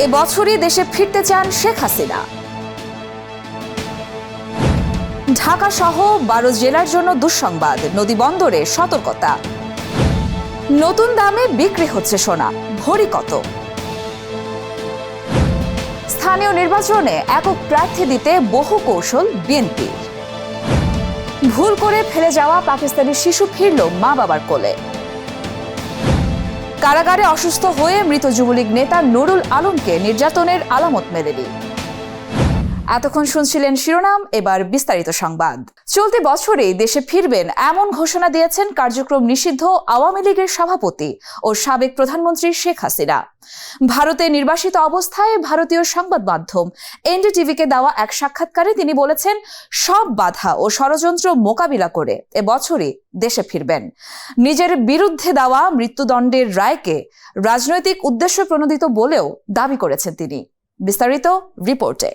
এবছরই দেশে ফিরতে চান শেখ হাসিনা। ঢাকা সহ 12 জেলার জন্য দুঃসংবাদ, নদী বন্দরে সতর্কতা। নতুন দামে বিক্রি হচ্ছে সোনা, ভরি কত? স্থানীয় নির্বাচনে একক প্রার্থী দিতে বহু কৌশল বিএনপির। ভুল করে ফেলে যাওয়া পাকিস্তানি শিশু ফিরল মা বাবার কোলে। কারাগারে অসুস্থ হয়ে মৃত যুবলীগ নেতা নুরুল আলমকে নির্যাতনের আলামত মেলেনি। এতক্ষণ শুনছিলেন শিরোনাম, এবার বিস্তারিত সংবাদ। চলতি বছরেই দেশে ফিরবেন এমন ঘোষণা দিয়েছেন কার্যক্রম নিষিদ্ধ আওয়ামী লীগের সভাপতি ও সাবেক প্রধানমন্ত্রী শেখ হাসিনা। ভারতে নির্বাসিত অবস্থায় ভারতীয় সংবাদ মাধ্যম এনডিটিভিকে দেওয়া এক সাক্ষাৎকারে তিনি বলেছেন, সব বাধা ও ষড়যন্ত্র মোকাবিলা করে এবছরই দেশে ফিরবেন। নিজের বিরুদ্ধে দেওয়া মৃত্যুদণ্ডের রায়কে রাজনৈতিক উদ্দেশ্য প্রণোদিত বলেও দাবি করেছেন তিনি। বিস্তারিত রিপোর্টে।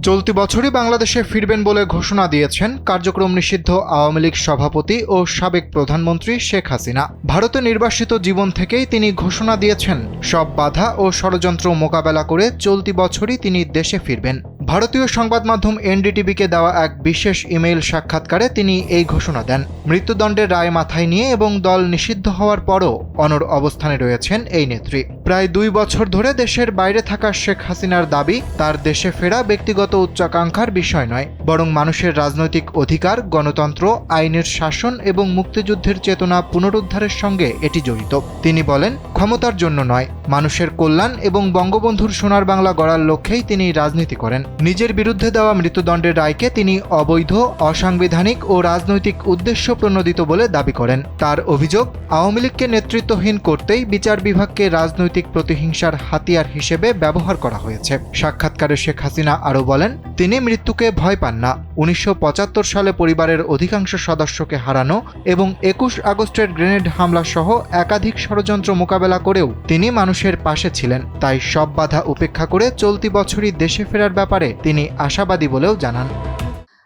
চলতি বছরই বাংলাদেশে ফিরবেন বলে ঘোষণা দিয়েছেন কার্যক্রম নিষিদ্ধ আওয়ামী লীগ সভাপতি ও সাবেক প্রধানমন্ত্রী শেখ হাসিনা। ভারতে নির্বাসিত জীবন থেকেই তিনি ঘোষণা দিয়েছেন, সব বাধা ও ষড়যন্ত্র মোকাবেলা করে চলতি বছরই তিনি দেশে ফিরবেন। ভারতীয় সংবাদ মাধ্যম এনডিটিভিকে দেওয়া এক বিশেষ ইমেইল সাক্ষাৎকারে তিনি এই ঘোষণা দেন। মৃত্যুদণ্ডের রায় মাথায় নিয়ে এবং দল নিষিদ্ধ হওয়ার পরও অনড় অবস্থানে রয়েছেন এই নেত্রী। প্রায় 2 বছর ধরে দেশের বাইরে থাকা শেখ হাসিনার দাবি, তার দেশে ফেরা ব্যক্তিগত উচ্চাকাঙ্ক্ষার বিষয় নয়, বরং মানুষের রাজনৈতিক অধিকার, গণতন্ত্র, আইনের শাসন এবং মুক্তিযুদ্ধের চেতনা পুনরুদ্ধারের সঙ্গে এটি জড়িত। তিনি বলেন, ক্ষমতার জন্য নয়, মানুষের কল্যাণ এবং বঙ্গবন্ধুর সোনার বাংলা গড়ার লক্ষ্যেই তিনি রাজনীতি করেন। নিজের বিরুদ্ধে দেওয়া মৃত্যুদণ্ডের রায়কে তিনি অবৈধ, অসাংবিধানিক ও রাজনৈতিক উদ্দেশ্য প্রণোদিত বলে দাবি করেন। তার অভিযোগ, আওয়ামী লীগকে নেতৃত্বহীন করতেই বিচার বিভাগকে রাজনৈতিক প্রতিহিংসার হাতিয়ার হিসেবে ব্যবহার করা হয়েছে। সাক্ষাৎকারে শেখ হাসিনা আরও বলেন, তিনি মৃত্যুকে ভয় পান না। 1975 সালে পরিবারের অধিকাংশ সদস্যকে হারানো এবং 21 আগস্টের গ্রেনেড হামলা সহ একাধিক ষড়যন্ত্র মোকাবেলা করেও তিনি মানুষের পাশে ছিলেন। তাই সব বাধা উপেক্ষা করে চলতি বছরই দেশে ফেরার ব্যাপারে তিনি আশাবাদী বলেও জানান।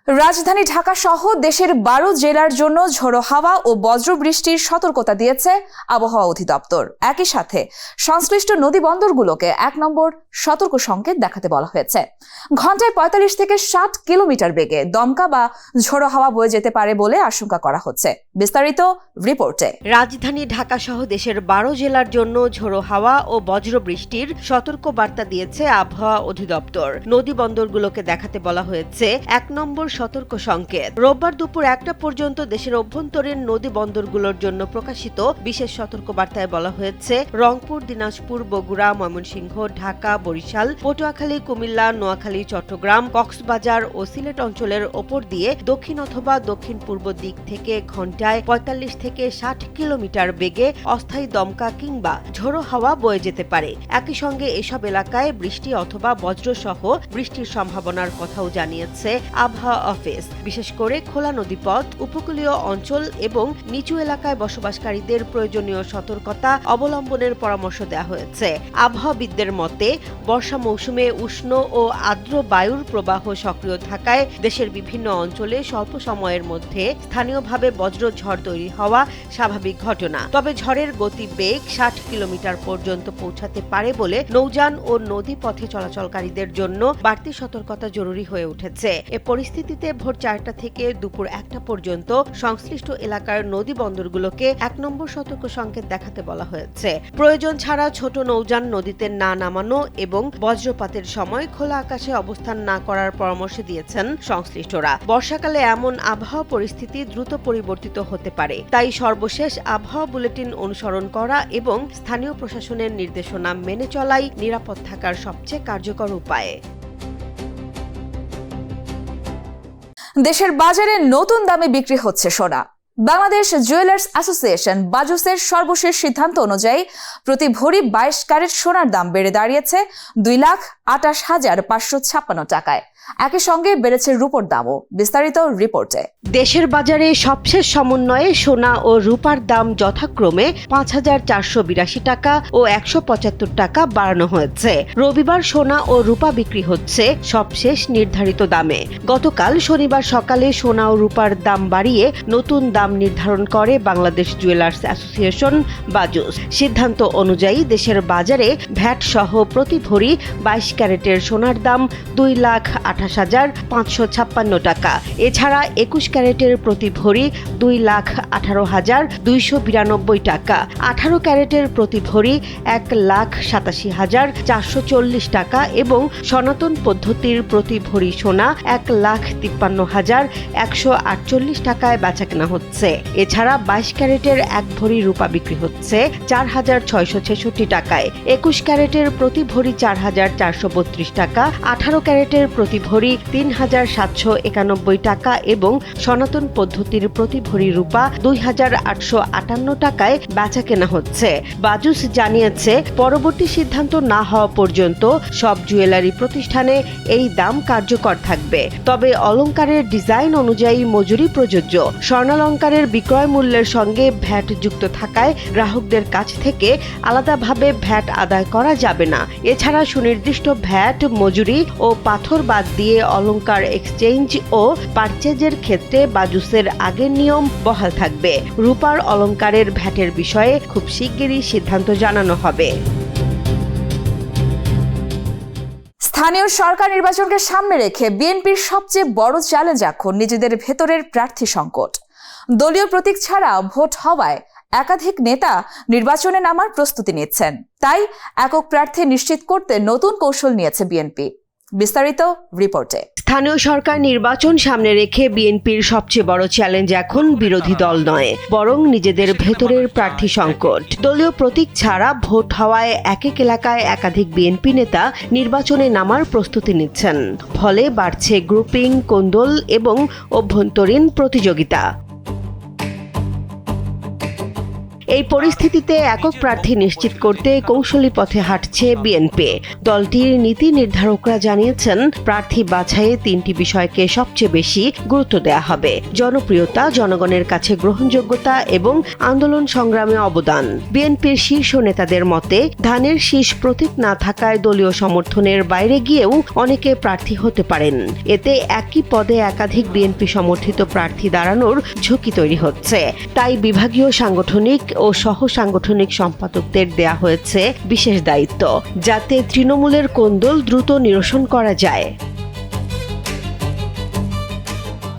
রাজধানী ঢাকা সহ দেশের 12 জেলার জন্য ঝোড়ো হাওয়া ও বজ্রবৃষ্টির সতর্কতা দিয়েছে আবহাওয়া অধিদপ্তর। একই সাথে সংশ্লিষ্ট নদী বন্দরগুলোকে 1 নম্বর সতর্ক সংকেত দেখাতে বলা হয়েছে। ঘন্টায় 45 থেকে 60 কিলোমিটার বেগে দমকা বা ঝোড়ো হাওয়া বয়ে যেতে পারে বলে আশঙ্কা করা হচ্ছে। বিস্তারিত রিপোর্টে। রাজধানী ঢাকা সহ দেশের 12 জেলার জন্য ঝোড়ো হাওয়া ও বজ্রবৃষ্টির সতর্ক বার্তা দিয়েছে আবহাওয়া অধিদপ্তর। নদী বন্দরগুলোকে দেখাতে বলা হয়েছে 1 নম্বর সতর্ক সংকেত। রোববার দুপুর 1টা পর্যন্ত দেশের অভ্যন্তরীণ নদী বন্দরগুলোর জন্য প্রকাশিত বিশেষ সতর্কবার্তায় বলা হয়েছে, রংপুর, দিনাজপুর, বগুড়া, ময়মনসিংহ, ঢাকা, বরিশাল, পটুয়াখালী, কুমিল্লা, নোয়াখালী, চট্টগ্রাম, কক্সবাজার ও সিলেট অঞ্চলের ওপর দিয়ে দক্ষিণ অথবা দক্ষিণ পূর্ব দিক থেকে ঘন্টায় 45 থেকে 60 কিলোমিটার বেগে অস্থায়ী দমকা কিংবা ঝোড়ো হাওয়া বয়ে যেতে পারে। একই সঙ্গে এসব এলাকায় বৃষ্টি অথবা বজ্রসহ বৃষ্টির সম্ভাবনার কথাও জানিয়েছে আবহাওয়া অফিস। বিশেষ করে খোলা নদীপথ, উপকূলীয় অঞ্চল এবং নিচু এলাকায় বসবাসকারীদের প্রয়োজনীয় সতর্কতা অবলম্বনের পরামর্শ দেওয়া হয়েছে। আবহাওয়াবিদদের মতে, বর্ষা মৌসুমে উষ্ণ ও আর্দ্র বায়ুর প্রবাহ সক্রিয় থাকায় দেশের বিভিন্ন অঞ্চলে স্বল্প সময়ের মধ্যে স্থানীয়ভাবে বজ্রঝড় তৈরি হওয়া স্বাভাবিক ঘটনা। তবে ঝড়ের গতিবেগ 60 কিলোমিটার পর্যন্ত পৌঁছাতে পারে বলে নৌযান ও নদী পথে চলাচলকারীদের জন্য বাড়তি সতর্কতা জরুরি হয়ে উঠেছে। এ পরিস্থিতিতে ভোর 4টা থেকে দুপুর 1টা পর্যন্ত সংশ্লিষ্ট এলাকার নদী বন্দরগুলোকে 1 নম্বর সতর্ক সংকেত দেখাতে বলা হয়েছে। প্রয়োজন ছাড়া ছোট নৌযান নদীতে না নামানো এবং বজ্রপাতের সময় খোলা আকাশে অবস্থান না করার পরামর্শ দিয়েছেন সংশ্লিষ্টরা। বর্ষাকালে এমন আবহাওয়া পরিস্থিতি দ্রুত পরিবর্তিত হতে পারে, তাই সর্বশেষ আবহাওয়া বুলেটিন অনুসরণ করা এবং স্থানীয় প্রশাসনের নির্দেশনা মেনে চলাই নিরাপদ থাকার সবচেয়ে কার্যকর উপায়। দেশের বাজারে নতুন দামে বিক্রি হচ্ছে সোনা। বাংলাদেশ জুয়েলার্স অ্যাসোসিয়েশন বাজুসের সর্বশেষ সিদ্ধান্ত অনুযায়ী প্রতি ভরি 22 ক্যারেট সোনার দাম বেড়ে দাঁড়িয়েছে 2,28,556 টাকায়। একই সঙ্গে বেড়েছে রূপোর দামও। বিস্তারিত রিপোর্টে। দেশের বাজারে সবশেষ সমন্বয়ে সোনা ও রূপার দাম যথাক্রমে 5,482 টাকা ও 175 টাকা বাড়ানো হয়েছে। রবিবার সোনা ও রূপা বিক্রি হচ্ছে সবশেষ নির্ধারিত দামে। গতকাল শনিবার সকালে সোনা ও রূপার দাম বাড়িয়ে নতুন দাম দাম নির্ধারণ করে বাংলাদেশ জুয়েলার্স অ্যাসোসিয়েশন বাজুস। সিদ্ধান্ত অনুযায়ী দেশের বাজারে ভ্যাট সহ প্রতি ভরি 22 ক্যারেটের সোনার দাম 2,28,556 টাকা। এছাড়া 21 ক্যারেটের প্রতি ভরি 2,18,292 টাকা, 18 ক্যারেটের প্রতি ভরি 1,87,440 টাকা এবং সনাতন পদ্ধতির প্রতি ভরি সোনা 1,53,148 টাকায় বেচাকেনা হচ্ছে। এছাড়া 22 ক্যারেটের এক ভরি রূপা বিক্রি হচ্ছে 4,666 টাকায়, 21 ক্যারেটের প্রতি ভরি 4,432 টাকা, 18 ক্যারেটের প্রতি ভরি 3,791 টাকা এবং সনাতন পদ্ধতির প্রতি ভরি রূপা 2,858 টাকায় বেচাকেনা হচ্ছে। বাজুস জানিয়েছে, পরবর্তী সিদ্ধান্ত না হওয়া পর্যন্ত সব জুয়েলারি প্রতিষ্ঠানে এই দাম কার্যকর থাকবে। তবে অলংকারের ডিজাইন অনুযায়ী মজুরি প্রযোজ্য। স্বর্ণালংকারের বিক্রয় মূল্যের সঙ্গে ভ্যাট যুক্ত থাকায় গ্রাহকদের কাছ থেকে আলাদাভাবে ভ্যাট আদায় করা যাবে না। এছাড়া সুনির্দিষ্ট ভ্যাট, মজুরি ও পাথর বাদ দিয়ে অলংকার এক্সচেঞ্জ ও পারচেজের ক্ষেত্রে বাজুসের আগের নিয়ম বহাল থাকবে। রূপার অলংকারের ভ্যাটের বিষয়ে খুব শিগগিরই সিদ্ধান্ত জানানো হবে। স্থানীয় সরকার নির্বাচনকে সামনে রেখে বিএনপির সবচেয়ে বড় চ্যালেঞ্জ এখন নিজেদের ভেতরের প্রার্থী সংকট। দলীয় প্রতীক ছাড়া ভোট হওয়ায় একাধিক নেতা নির্বাচনে নামার প্রস্তুতি নিচ্ছেন। তাই একক প্রার্থী নিশ্চিত করতে নতুন কৌশল নিয়েছে বিএনপি। বিস্তারিত রিপোর্টে। স্থানীয় সরকার নির্বাচন সামনে রেখে বিএনপির সবচেয়ে বড় চ্যালেঞ্জ এখন বিরোধী দল নয়, বরং নিজেদের ভেতরের প্রার্থী সংকট। দলীয় প্রতীক ছাড়া ভোট হওয়ায় এক এক এলাকায় একাধিক বিএনপি নেতা নির্বাচনে নামার প্রস্তুতি নিচ্ছেন। ফলে বাড়ছে গ্রুপিং, কোন্দল এবং অভ্যন্তরীণ প্রতিযোগিতা। এই পরিস্থিতিতে একক প্রার্থী নিশ্চিত করতে কৌশলী পথে হাঁটছে বিএনপি। দলটির নীতি নির্ধারকরা জানিয়েছেন, প্রার্থী বাছাইয়ে 3টি বিষয়কে সবচেয়ে বেশি গুরুত্ব দেওয়া হবে: জনপ্রিয়তা, জনগণের কাছে গ্রহণযোগ্যতা এবং আন্দোলন সংগ্রামে অবদান। বিএনপির শীর্ষ নেতাদের মতে, ধানের শীষ প্রতীক না থাকায় দলীয় সমর্থনের বাইরে গিয়েও অনেকে প্রার্থী হতে পারেন। এতে একই পদে একাধিক বিএনপি সমর্থিত প্রার্থী দাঁড়ানোর ঝুঁকি তৈরি হচ্ছে। তাই বিভাগীয় সাংগঠনিক ও সহ সাংগঠনিক সম্পাদকদের দেয়া হয়েছে বিশেষ দায়িত্ব, যাতে তৃণমূলের কোন্দল দ্রুত নিরসন করা যায়।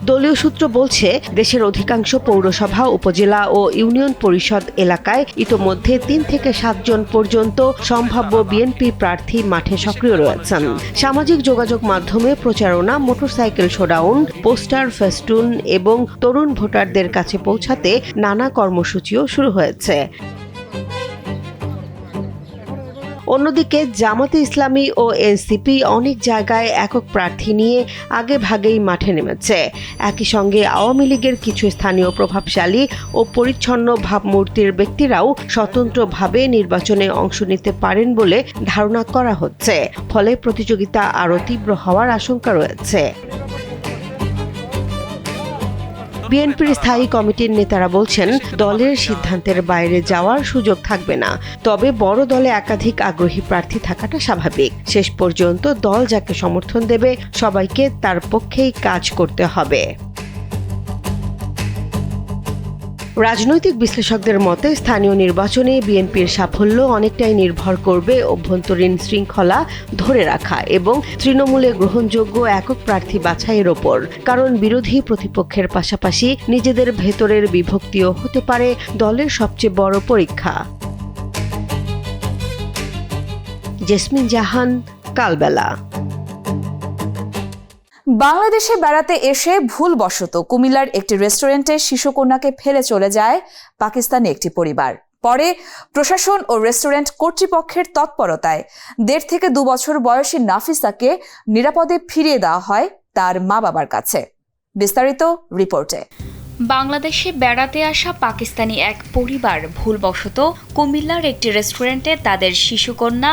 দলীয় সূত্র বলছে, দেশের অধিকাংশ পৌরসভা, উপজেলা ও ইউনিয়ন পরিষদ এলাকায় ইতোমধ্যে 3 থেকে 7 জন পর্যন্ত সম্ভাব্য বিএনপি প্রার্থী মাঠে সক্রিয় রয়েছেন। সামাজিক যোগাযোগ মাধ্যমে প্রচারণা, মোটরসাইকেল শোডাউন, পোস্টার, ফেস্টুন এবং তরুণ ভোটারদের কাছে পৌঁছাতে নানা কর্মসূচিও শুরু হয়েছে। অন্যদিকে জামাতে ইসলামী ও এনসিপি অনেক জায়গায় একক প্রার্থী নিয়ে আগে ভাগেই মাঠে নেমেছে। একই সঙ্গে আওয়ামী লীগের কিছু স্থানীয় প্রভাবশালী ও পরিচ্ছন্ন ভাবমূর্তির ব্যক্তিরাও স্বতন্ত্রভাবে নির্বাচনে অংশ নিতে পারেন বলে ধারণা করা হচ্ছে। ফলে প্রতিযোগিতা আরও তীব্র হওয়ার আশঙ্কা রয়েছে। বিএনপির স্থায়ী কমিটির নেতারা বলছেন, দলের সিদ্ধান্তের বাইরে যাওয়ার সুযোগ থাকবে না। তবে বড় দলে একাধিক আগ্রহী প্রার্থী থাকাটা স্বাভাবিক। শেষ পর্যন্ত দল যাকে সমর্থন দেবে, সবাইকে তার পক্ষেই কাজ করতে হবে। রাজনৈতিক বিশ্লেষকদের মতে, স্থানীয় নির্বাচনে বিএনপির সাফল্য অনেকটাই নির্ভর করবে অভ্যন্তরীণ শৃঙ্খলা ধরে রাখা এবং তৃণমূলে গ্রহণযোগ্য একক প্রার্থী বাছাইয়ের ওপর। কারণ বিরোধী প্রতিপক্ষের পাশাপাশি নিজেদের ভেতরের বিভক্তিও হতে পারে দলের সবচেয়ে বড় পরীক্ষা। জেসমিন জাহান, কালবেলা। বাংলাদেশে বেড়াতে এসে ভুলবশত কুমিল্লার একটি রেস্টুরেন্টে শিশুকন্যাকে ফেলে চলে যায় পাকিস্তানি একটি পরিবার। পরে প্রশাসন ও রেস্টুরেন্ট কর্তৃপক্ষের তৎপরতায় 1.5 থেকে 2 বছর বয়সী নাফিসাকে নিরাপদে ফিরিয়ে দেওয়া হয় তার মা বাবার কাছে। বিস্তারিত রিপোর্টে। বাংলাদেশে বেড়াতে আসা পাকিস্তানি এক পরিবার ভুলবশত কুমিল্লার একটি রেস্টুরেন্টে তাদের শিশুকন্যা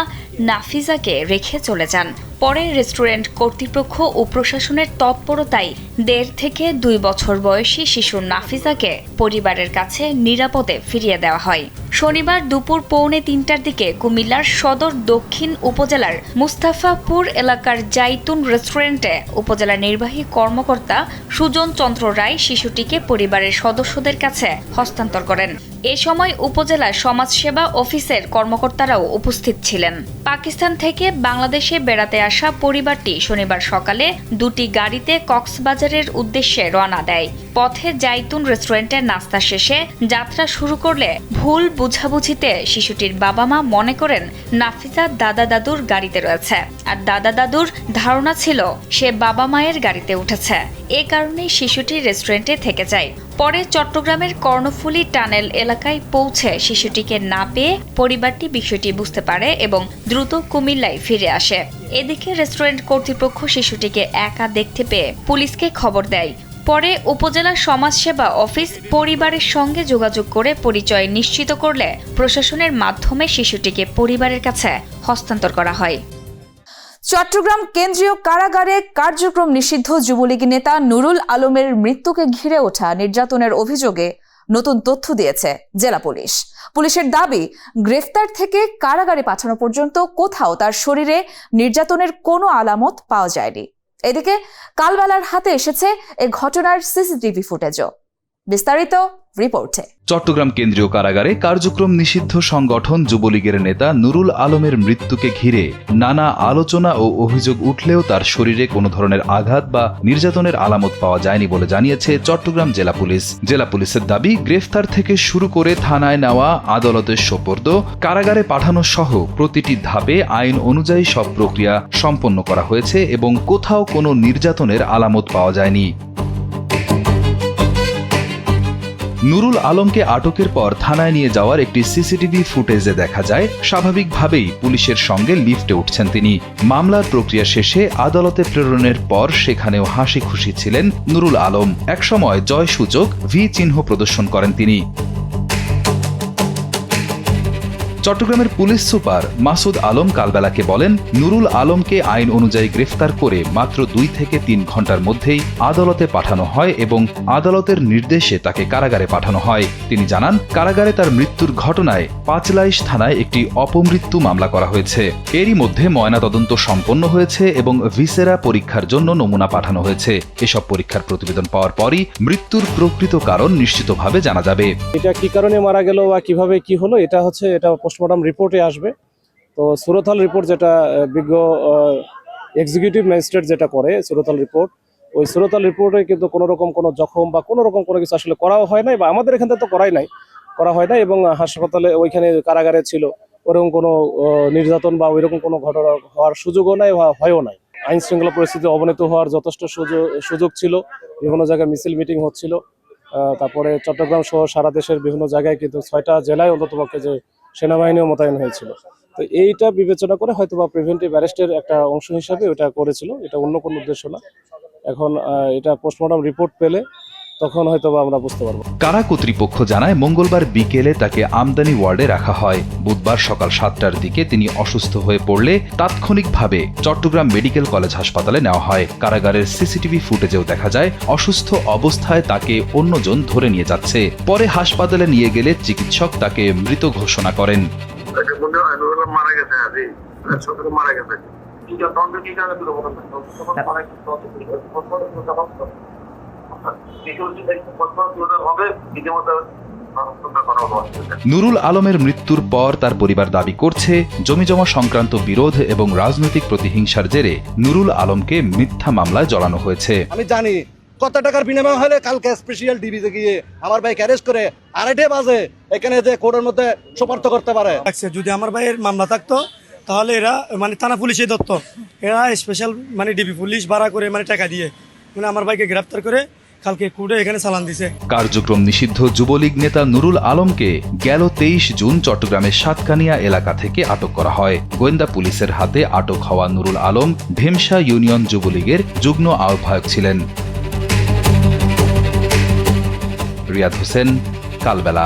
নাফিজাকে রেখে চলে যান। পরে রেস্টুরেন্ট কর্তৃপক্ষ ও প্রশাসনের তৎপরতায় 1.5 থেকে 2 বছর বয়সী শিশু নাফিজাকে পরিবারের কাছে নিরাপদে ফিরিয়ে দেওয়া হয়। শনিবার দুপুর 2:45টার দিকে কুমিল্লার সদর দক্ষিণ উপজেলার মুস্তাফাপুর এলাকার জাইতুন রেস্টুরেন্টে উপজেলা নির্বাহী কর্মকর্তা সুজন চন্দ্র রায় শিশুটিকে পরিবারের সদস্যদের কাছে হস্তান্তর করেন। এ সময় উপজেলা সমাজসেবা অফিসের কর্মকর্তারাও উপস্থিত ছিলেন। পাকিস্তান থেকে বাংলাদেশে বেড়াতে আসা পরিবারটি শনিবার সকালে 2টি গাড়িতে কক্সবাজারের উদ্দেশ্যে রওনা দেয়। পথে জাইতুন রেস্টুরেন্টের নাস্তা শেষে যাত্রা শুরু করলে ভুল বুঝাবুঝিতে শিশুটির বাবা মা মনে করেন নাফিজা দাদা দাদুর গাড়িতে রয়েছে, আর দাদা দাদুর ধারণা ছিল সে বাবা মায়ের গাড়িতে উঠেছে। এ কারণেই শিশুটি রেস্টুরেন্টে থেকে যায়। পরে চট্টগ্রামের কর্ণফুলী টানেল এলাকায় পৌঁছে শিশুটিকে না পেয়ে পরিবারটি বিষয়টি বুঝতে পারে এবং দ্রুত কুমিল্লায় ফিরে আসে। এদিকে রেস্টুরেন্ট কর্তৃপক্ষ শিশুটিকে একা দেখতে পেয়ে পুলিশকে খবর দেয়। পরে উপজেলা সমাজসেবা অফিস পরিবারের সঙ্গে যোগাযোগ করে পরিচয় নিশ্চিত করলে প্রশাসনের মাধ্যমে শিশুটিকে পরিবারের কাছে হস্তান্তর করা হয়। চট্টগ্রাম কেন্দ্রীয় কারাগারে কার্যক্রম নিষিদ্ধ যুবলীগ নেতা নুরুল আলমের মৃত্যুকে ঘিরে ওঠা নির্যাতনের অভিযোগে নতুন তথ্য দিয়েছে জেলা পুলিশ। পুলিশের দাবি, গ্রেফতার থেকে কারাগারে পাঠানো পর্যন্ত কোথাও তার শরীরে নির্যাতনের কোনো আলামত পাওয়া যায়নি। এদিকে কালবেলার হাতে এসেছে এ ঘটনার সিসিটিভি ফুটেজও। বিস্তারিত রিপোর্টে। চট্টগ্রাম কেন্দ্রীয় কারাগারে কার্যক্রম নিষিদ্ধ সংগঠন যুবলীগের নেতা নুরুল আলমের মৃত্যুকে ঘিরে নানা আলোচনা ও অভিযোগ উঠলেও তার শরীরে কোনো ধরনের আঘাত বা নির্যাতনের আলামত পাওয়া যায়নি বলে জানিয়েছে চট্টগ্রাম জেলা পুলিশ। জেলা পুলিশের দাবি, গ্রেফতার থেকে শুরু করে থানায় নেওয়া, আদালতের সোপর্দ, কারাগারে পাঠানো সহ প্রতিটি ধাপে আইন অনুযায়ী সব প্রক্রিয়া সম্পন্ন করা হয়েছে এবং কোথাও কোনো নির্যাতনের আলামত পাওয়া যায়নি। নুরুল আলমকে আটকের পর থানায় নিয়ে যাওয়ার একটি সিসিটিভি ফুটেজে দেখা যায় স্বাভাবিকভাবেই পুলিশের সঙ্গে লিফটে উঠছেন তিনি। মামলার প্রক্রিয়া শেষে আদালতে প্রেরণের পর সেখানেও হাসি খুশি ছিলেন নুরুল আলম। একসময় জয়সূচক ভি চিহ্ন প্রদর্শন করেন তিনি। চট্টগ্রামের পুলিশ সুপার মাসুদ আলম কালবেলাকে বলেন, নুরুল আলমকে আইন অনুযায়ী গ্রেফতার করে মাত্র 2 থেকে 3 ঘন্টার মধ্যেই আদালতে পাঠানো হয় এবং আদালতের নির্দেশে তাকে কারাগারে পাঠানো হয়। তিনি জানান, কারাগারে তার মৃত্যুর ঘটনায় পাঁচলাইশ থানায় একটি অপমৃত্যু মামলা করা হয়েছে। এরই মধ্যে ময়নাতদন্ত সম্পন্ন হয়েছে এবং ভিসেরা পরীক্ষার জন্য নমুনা পাঠানো হয়েছে। এসব পরীক্ষার প্রতিবেদন পাওয়ার পরই মৃত্যুর প্রকৃত কারণ নিশ্চিতভাবে জানা যাবে। এটা কি কারণে মারা গেল বা কিভাবে কি হলো, এটা পোস্টমর্টম রিপোর্টে আসবে। তো সুরতহাল রিপোর্ট, যেটা বিজ্ঞ এক্সিকিউটিভ ম্যাজিস্ট্রেট যেটা করে সুরতহাল রিপোর্ট, ওই সুরতহাল রিপোর্টে কিন্তু কোনো রকম কোনো জখম বা কোনো রকম কোনো কিছু আসলে করাও হয় নাই, বা আমাদের এখান থেকে তো করা হয় নাই। এবং হাসপাতালে ওইখানে কারাগারে ছিল, ওরকম কোনো নির্যাতন বা ওইরকম কোনো ঘটনা হওয়ার সুযোগও নাই, হয়ও নাই। আইন শৃঙ্খলা পরিস্থিতি অবনতি হওয়ার যথেষ্ট সুযোগ ছিল। বিভিন্ন জায়গায় মিছিল মিটিং হচ্ছিল। তারপরে চট্টগ্রাম সহ সারা দেশের বিভিন্ন জায়গায় কিন্তু 6টা জেলায় অন্ততপক্ষে যে সেনাবাহিনীও মোতায়েন হয়েছিল। তো এইটা বিবেচনা করে হয়তো বা প্রিভেন্টিভ অ্যারেস্টের একটা অংশ হিসাবে ওটা করেছিল, এটা অন্য কোনো উদ্দেশ্য না। এখন এটা পোস্টমর্টম রিপোর্ট পেলে তখন হয়তো বা আমরা বুঝতে পারবো। কারা কর্তৃপক্ষ জানায়, মঙ্গলবার বিকেলে তাকে আমদানি ওয়ার্ডে রাখা হয়। বুধবার সকাল 7টার দিকে তিনি অসুস্থ হয়ে পড়লে তাৎক্ষণিকভাবে চট্টগ্রাম মেডিকেল কলেজ হাসপাতালে নেওয়া হয়। কারাগারের সিসিটিভি ফুটেজেও দেখা যায় অসুস্থ অবস্থায় তাকে অন্যজন ধরে নিয়ে যাচ্ছে। পরে হাসপাতালে নিয়ে গেলে চিকিৎসক তাকে মৃত ঘোষণা করেন। নুরুল আলমের মৃত্যুর পর তার পরিবার দাবি করছে, জমিজমা সংক্রান্ত বিরোধ এবং রাজনৈতিক প্রতিহিংসার জেরে নুরুল আলমকে মিথ্যা মামলায় জড়ানো হয়েছে। আমি জানি কত টাকার বিনিময় হলে কালকে স্পেশাল ডিবিতে গিয়ে আমার ভাইকে অ্যারেস্ট করে 2:30 বাজে এখানে যে কোর্টের মধ্যে সোপর্দ করতে পারে। যদি আমার ভাইয়ের মামলা থাকতো তাহলে এরা তানা পুলিশে ধরতো, এরা স্পেশাল ডিবি পুলিশ ভাড়া করে টাকা দিয়ে আমার ভাইকে গ্রেফতার করে কালকে কোর্টে এখানে চালান দিছে। কার্যক্রম নিষিদ্ধ যুবলীগ নেতা নুরুল আলমকে গেল 23 জুন চট্টগ্রামের সাতকানিয়া এলাকা থেকে আটক করা হয়। গোয়েন্দা পুলিশের হাতে আটক হওয়া নুরুল আলম ঢেমশা ইউনিয়ন যুবলীগের যুগ্ম আহ্বায়ক ছিলেন। রিয়াদ হোসেন, কালবেলা।